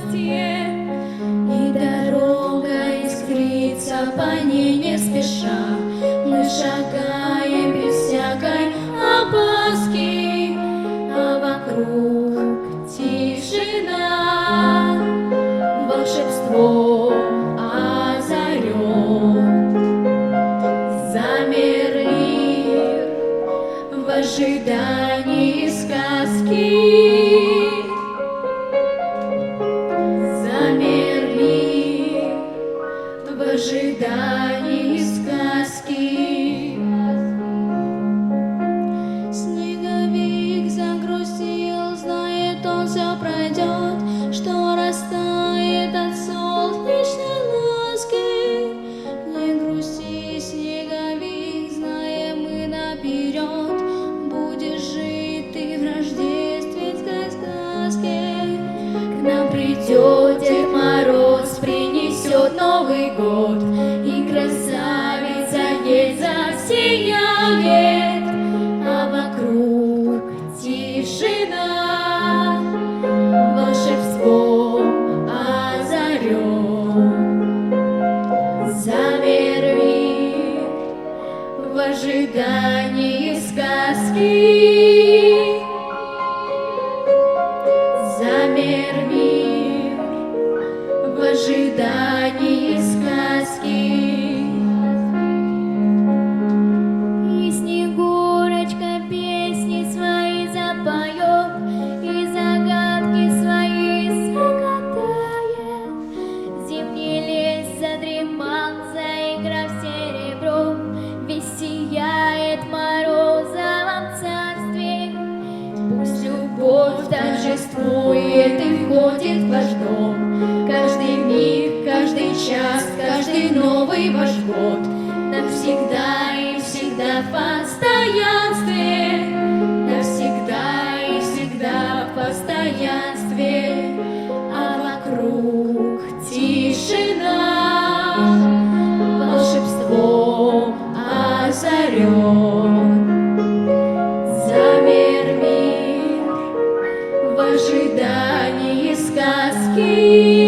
темноте, и дорога искрится по ней не спеша. Мы шагаем без всякой опаски, а вокруг тишина, волшебство озарен. Замер мир в ожидании сказки. Замер мир в ожидании сказки. Снеговик загрустил, знает, он все пройдет, что растает от солнечной ласки. Не грусти, снеговик, знаем мы наперед, будешь жить ты в рождественской сказке. К нам придет Дед Мороз, принесет Новый год, и красавица ей засияет, а вокруг тишина, волшебство озарен. Замер мир в ожидании сказки. Замер мир в ожидании сказки. И Снегурочка песни свои запоет, и загадки свои загадает. Зимний лес задремал, заиграв серебро, весь сияет в морозовом царстве. Пусть любовь торжествует и входит в ваш дом. Каждый миг, каждый час, каждый новый ваш год, навсегда и всегда в постоянстве, навсегда и всегда в постоянстве, а вокруг тишина, волшебством озарен. Замер мир в ожидании сказки.